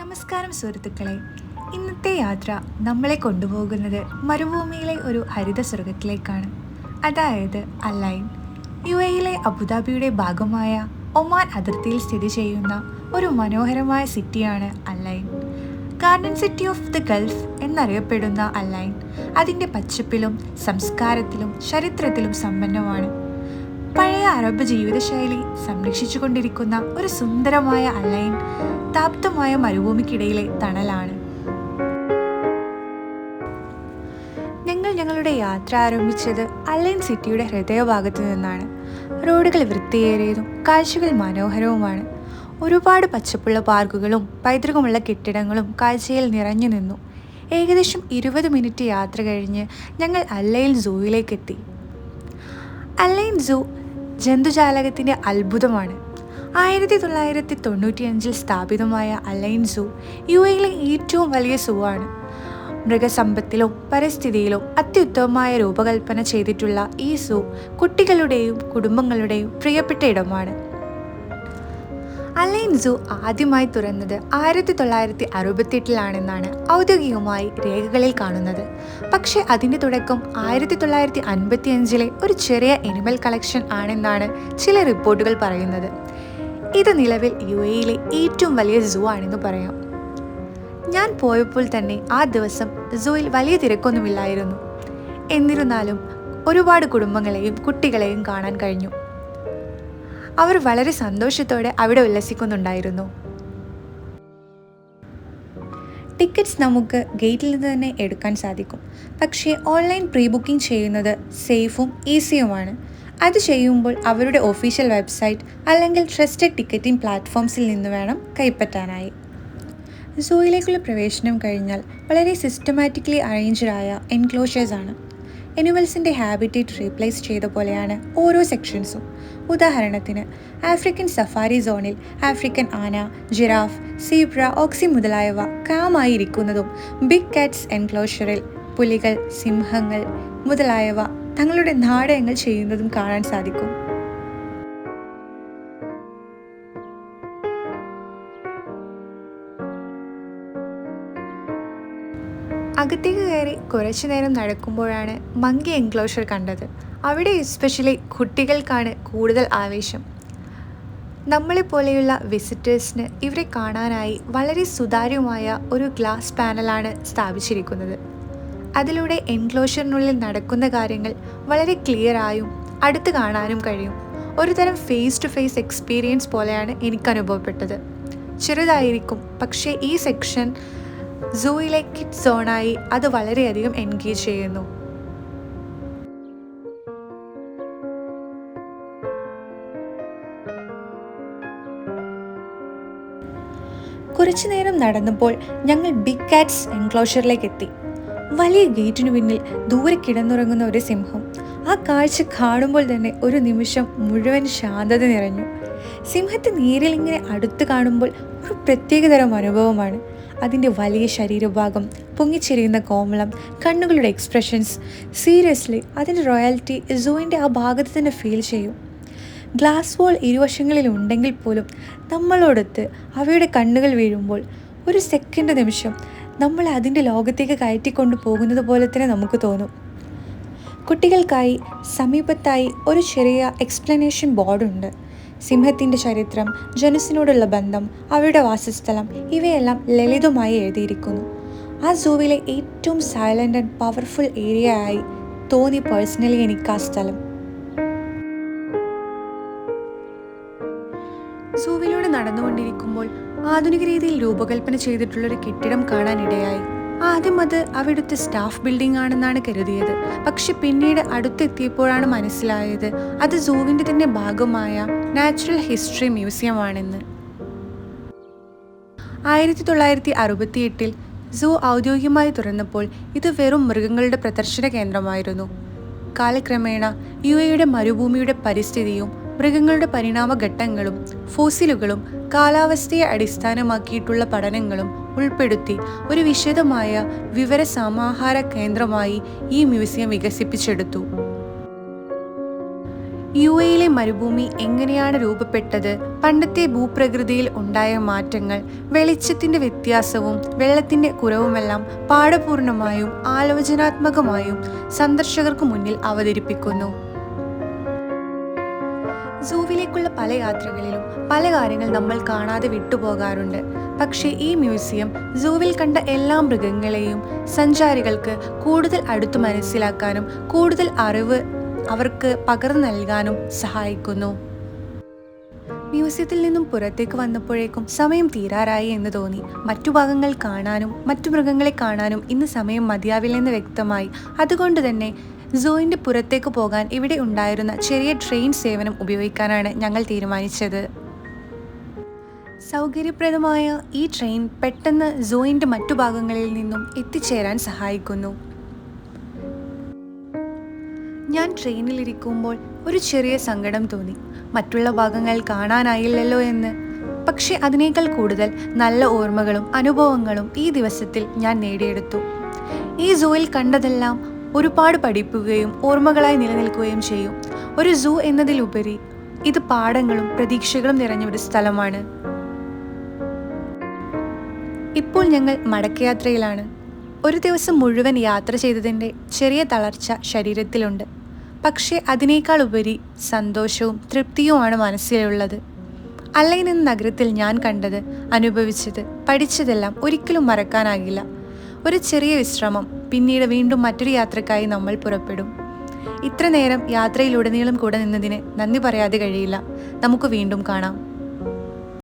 നമസ്കാരം സുഹൃത്തുക്കളെ. ഇന്നത്തെ യാത്ര നമ്മളെ കൊണ്ടുപോകുന്നത് മരുഭൂമിയിലെ ഒരു ഹരിത സ്വർഗത്തിലേക്കാണ്. അതായത് അലൈൻ. UAE അബുദാബിയുടെ ഭാഗമായ ഒമാൻ അതിർത്തിയിൽ സ്ഥിതി ചെയ്യുന്ന ഒരു മനോഹരമായ സിറ്റിയാണ് Al Ain. Garden city of the Gulf എന്നറിയപ്പെടുന്ന അലൈൻ അതിൻ്റെ പച്ചപ്പിലും സംസ്കാരത്തിലും ചരിത്രത്തിലും സമ്പന്നമാണ്. പഴയ അറബ് ജീവിതശൈലി സംരക്ഷിച്ചുകൊണ്ടിരിക്കുന്ന ഒരു സുന്ദരമായ അലൈൻ താപ്തമായ മരുഭൂമിക്കിടയിലെ തണലാണ്. ഞങ്ങളുടെ യാത്ര ആരംഭിച്ചത് അലൈൻ സിറ്റിയുടെ ഹൃദയഭാഗത്തു നിന്നാണ്. റോഡുകൾ വൃത്തിയേറിയതും കാഴ്ചകൾ മനോഹരവുമാണ്. ഒരുപാട് പച്ചപ്പുള്ള പാർക്കുകളും പൈതൃകമുള്ള കെട്ടിടങ്ങളും കാഴ്ചയിൽ നിറഞ്ഞു നിന്നു. ഏകദേശം 20 മിനിറ്റ് യാത്ര കഴിഞ്ഞ് ഞങ്ങൾ അലൈൻ സൂവിലേക്കെത്തി. അലൈൻ സൂ ജന്തുജാലകത്തിൻ്റെ അത്ഭുതമാണ്. 1995 സ്ഥാപിതമായ അലൈൻ സൂ UAE ഏറ്റവും വലിയ സൂ ആണ്. മൃഗസമ്പത്തിലും പരിസ്ഥിതിയിലും അത്യുത്തമമായ രൂപകൽപ്പന ചെയ്തിട്ടുള്ള ഈ സൂ കുട്ടികളുടെയും കുടുംബങ്ങളുടെയും പ്രിയപ്പെട്ട ഇടമാണ്. അലൈൻ സൂ ആദ്യമായി തുറന്നത് 1968 ഔദ്യോഗികമായി രേഖകളിൽ കാണുന്നത്. പക്ഷേ അതിൻ്റെ തുടക്കം 1955 ഒരു ചെറിയ അനിമൽ കളക്ഷൻ ആണെന്നാണ് ചില റിപ്പോർട്ടുകൾ പറയുന്നത്. ഇത് നിലവിൽ UAE ഏറ്റവും വലിയ സൂ ആണെന്ന് പറയാം. ഞാൻ പോയപ്പോൾ തന്നെ ആ ദിവസം സൂയിൽ വലിയ തിരക്കൊന്നുമില്ലായിരുന്നു. എന്നിരുന്നാലും ഒരുപാട് കുടുംബങ്ങളെയും കുട്ടികളെയും കാണാൻ കഴിഞ്ഞു. അവർ വളരെ സന്തോഷത്തോടെ അവിടെ ഉല്ലസിക്കുന്നുണ്ടായിരുന്നു. ടിക്കറ്റ്സ് നമുക്ക് ഗേറ്റിൽ നിന്ന് തന്നെ എടുക്കാൻ സാധിക്കും. പക്ഷേ ഓൺലൈൻ പ്രീ ബുക്കിംഗ് ചെയ്യുന്നത് സേഫും ഈസിയുമാണ്. അത് ചെയ്യുമ്പോൾ അവരുടെ ഒഫീഷ്യൽ വെബ്സൈറ്റ് അല്ലെങ്കിൽ ട്രസ്റ്റഡ് ടിക്കറ്റിംഗ് പ്ലാറ്റ്ഫോംസിൽ നിന്ന് വേണം കൈപ്പറ്റാനായി. സൂയിലേക്കുള്ള പ്രവേശനം കഴിഞ്ഞാൽ വളരെ സിസ്റ്റമാറ്റിക്കലി അറേഞ്ച്ഡായ എൻക്ലോഷേഴ്സാണ്. അനിമൽസിൻ്റെ ഹാബിറ്റേറ്റ് റീപ്ലേസ് ചെയ്ത പോലെയാണ് ഓരോ സെക്ഷൻസും. ഉദാഹരണത്തിന് ആഫ്രിക്കൻ സഫാരി സോണിൽ ആഫ്രിക്കൻ ആന, ജിറാഫ്, സീബ്ര, ഓക്സി മുതലായവ കാമായി ഇരിക്കുന്നതും ബിഗ് കാറ്റ്സ് എൻക്ലോഷറിൽ പുലികൾ, സിംഹങ്ങൾ മുതലായവ തങ്ങളുടെ നാടകങ്ങൾ ചെയ്യുന്നതും കാണാൻ സാധിക്കും. അകത്തേക്ക് കയറി കുറച്ചു നേരം നടക്കുമ്പോഴാണ് മങ്കി എൻക്ലോഷർ കണ്ടത്. അവിടെ എസ്പെഷ്യലി കുട്ടികൾക്കാണ് കൂടുതൽ ആവേശം. നമ്മളെപ്പോലെയുള്ള വിസിറ്റേഴ്സിന് ഇവരെ കാണാനായി വളരെ സുതാര്യമായ ഒരു ഗ്ലാസ് പാനലാണ് സ്ഥാപിച്ചിരിക്കുന്നത്. അതിലൂടെ എൻക്ലോഷറിനുള്ളിൽ നടക്കുന്ന കാര്യങ്ങൾ വളരെ ക്ലിയറായും അടുത്ത് കാണാനും കഴിയും. ഒരു തരം ഫേസ് ടു ഫേസ് എക്സ്പീരിയൻസ് പോലെയാണ് എനിക്ക് അനുഭവപ്പെട്ടത്. ചെറുതായിരിക്കും, പക്ഷേ ഈ സെക്ഷൻ സൂയിലെ കിഡ്സ് സോണായി അത് വളരെയധികം എൻഗേജ് ചെയ്യുന്നു. കുറച്ചു നേരം നടന്നപ്പോൾ ഞങ്ങൾ ബിഗ് കാറ്റ്സ് എൻക്ലോഷറിലേക്ക് എത്തി. വലിയ ഗേറ്റിനു പിന്നിൽ ദൂരെ കിടന്നുറങ്ങുന്ന ഒരു സിംഹം. ആ കാഴ്ച കാണുമ്പോൾ തന്നെ ഒരു നിമിഷം മുഴുവൻ ശാന്തത നിറഞ്ഞു. സിംഹത്തെ നേരിൽ ഇങ്ങനെ അടുത്ത് കാണുമ്പോൾ ഒരു പ്രത്യേകതരം അനുഭവമാണ്. അതിൻ്റെ വലിയ ശരീരഭാഗം, പൊങ്ങിച്ചെരിയുന്ന കോമളം, കണ്ണുകളുടെ എക്സ്പ്രഷൻസ്, സീരിയസ്ലി അതിൻ്റെ റോയാലിറ്റി സൂവിൻ്റെ ആ ഭാഗത്ത് തന്നെ ഫീൽ ചെയ്യും. ഗ്ലാസ് വാൾ ഇരുവശങ്ങളിൽ ഉണ്ടെങ്കിൽ പോലും നമ്മളോടൊത്ത് അവയുടെ കണ്ണുകൾ വീഴുമ്പോൾ ഒരു സെക്കൻഡ് നിമിഷം നമ്മളെ അതിൻ്റെ ലോകത്തേക്ക് കയറ്റിക്കൊണ്ടു പോകുന്നത് പോലെ തന്നെ നമുക്ക് തോന്നും. കുട്ടികൾക്കായി സമീപത്തായി ഒരു ചെറിയ എക്സ്പ്ലനേഷൻ ബോർഡുണ്ട്. സിംഹത്തിൻ്റെ ചരിത്രം, ജനുസിനോടുള്ള ബന്ധം, അവയുടെ വാസസ്ഥലം ഇവയെല്ലാം ലളിതമായി എഴുതിയിരിക്കുന്നു. ആ സൂവിലെ ഏറ്റവും സൈലൻ്റ് ആൻഡ് പവർഫുൾ ഏരിയ ആയി തോന്നി പേഴ്സണലി എനിക്ക് ആ സ്ഥലം. സൂവിലൂടെ നടന്നുകൊണ്ടിരിക്കുമ്പോൾ ആധുനിക രീതിയിൽ രൂപകൽപ്പന ചെയ്തിട്ടുള്ളൊരു കെട്ടിടം കാണാനിടയായി. ആദ്യം അത് അവിടുത്തെ സ്റ്റാഫ് ബിൽഡിംഗ് ആണെന്നാണ് കരുതിയത്. പക്ഷെ പിന്നീട് അടുത്തെത്തിയപ്പോഴാണ് മനസ്സിലായത് അത് സൂവിൻ്റെ തന്നെ ഭാഗമായ നാച്ചുറൽ ഹിസ്റ്ററി മ്യൂസിയം ആണെന്ന്. 1968 സൂ ഔദ്യോഗികമായി തുറന്നപ്പോൾ ഇത് വെറും മൃഗങ്ങളുടെ പ്രദർശന കേന്ദ്രമായിരുന്നു. കാലക്രമേണ UAE മരുഭൂമിയുടെ പരിസ്ഥിതിയും മൃഗങ്ങളുടെ പരിണാമഘട്ടങ്ങളും ഫോസിലുകളും കാലാവസ്ഥയെ അടിസ്ഥാനമാക്കിയിട്ടുള്ള പഠനങ്ങളും ഉൾപ്പെടുത്തി ഒരു വിശദമായ വിവര സമാഹാര കേന്ദ്രമായി ഈ മ്യൂസിയം വികസിപ്പിച്ചെടുത്തു. യു എയിലെ മരുഭൂമി എങ്ങനെയാണ് രൂപപ്പെട്ടത്, പണ്ടത്തെ ഭൂപ്രകൃതിയിൽ ഉണ്ടായ മാറ്റങ്ങൾ, വെളിച്ചത്തിന്റെ വ്യത്യാസവും വെള്ളത്തിന്റെ കുറവുമെല്ലാം പാഠപൂർണമായും ആലോചനാത്മകമായും സന്ദർശകർക്ക് മുന്നിൽ അവതരിപ്പിക്കുന്നു. സൂവിലേക്കുള്ള പല യാത്രകളിലും പല കാര്യങ്ങൾ നമ്മൾ കാണാതെ വിട്ടുപോകാറുണ്ട്. പക്ഷേ ഈ മ്യൂസിയം സൂവിൽ കണ്ട എല്ലാ മൃഗങ്ങളെയും സഞ്ചാരികൾക്ക് കൂടുതൽ അടുത്തു മനസ്സിലാക്കാനും കൂടുതൽ അറിവ് അവർക്ക് പകർന്നു നൽകാനും സഹായിക്കുന്നു. മ്യൂസിയത്തിൽ നിന്നും പുറത്തേക്ക് വന്നപ്പോഴേക്കും സമയം തീരാറായി എന്ന് തോന്നി. മറ്റു ഭാഗങ്ങൾ കാണാനും മറ്റു മൃഗങ്ങളെ കാണാനും ഇന്ന് സമയം മതിയാവില്ലെന്ന് വ്യക്തമായി. അതുകൊണ്ട് തന്നെ സൂവിൻ്റെ പുറത്തേക്ക് പോകാൻ ഇവിടെ ഉണ്ടായിരുന്ന ചെറിയ ട്രെയിൻ സേവനം ഉപയോഗിക്കാനാണ് ഞങ്ങൾ തീരുമാനിച്ചത്. സൗകര്യപ്രദമായ ഈ ട്രെയിൻ പെട്ടെന്ന് സൂവിൻ്റെ മറ്റു ഭാഗങ്ങളിൽ നിന്നും എത്തിച്ചേരാൻ സഹായിക്കുന്നു. ഞാൻ ട്രെയിനിലിരിക്കുമ്പോൾ ഒരു ചെറിയ സങ്കടം തോന്നി, മറ്റുള്ള ഭാഗങ്ങൾ കാണാനായില്ലല്ലോ എന്ന്. പക്ഷെ അതിനേക്കാൾ കൂടുതൽ നല്ല ഓർമ്മകളും അനുഭവങ്ങളും ഈ ദിവസത്തിൽ ഞാൻ നേടിയെടുത്തു. ഈ സൂവിൽ കണ്ടതെല്ലാം ഒരുപാട് പഠിക്കുകയും ഓർമ്മകളായി നിലനിൽക്കുകയും ചെയ്യും. ഒരു സൂ എന്നതിലുപരി ഇത് പാഠങ്ങളും പ്രതീക്ഷകളും നിറഞ്ഞ ഒരു സ്ഥലമാണ്. ഇപ്പോൾ ഞങ്ങൾ മടക്കയാത്രയിലാണ്. ഒരു ദിവസം മുഴുവൻ യാത്ര ചെയ്തതിൻ്റെ ചെറിയ തളർച്ച ശരീരത്തിലുണ്ട്. പക്ഷേ അതിനേക്കാൾ ഉപരി സന്തോഷവും തൃപ്തിയുമാണ് മനസ്സിലുള്ളത്. അല്ലൈൻ എന്ന നഗരത്തിൽ ഞാൻ കണ്ടത്, അനുഭവിച്ചത്, പഠിച്ചതെല്ലാം ഒരിക്കലും മറക്കാനാകില്ല. ഒരു ചെറിയ വിശ്രമം, പിന്നീട് വീണ്ടും മറ്റൊരു യാത്രക്കായി നമ്മൾ പുറപ്പെടും. ഇത്ര നേരം യാത്രയിലുടനീളം കൂടെ നിന്നതിന് നന്ദി പറയാതെ കഴിയില്ല. നമുക്ക് വീണ്ടും കാണാം.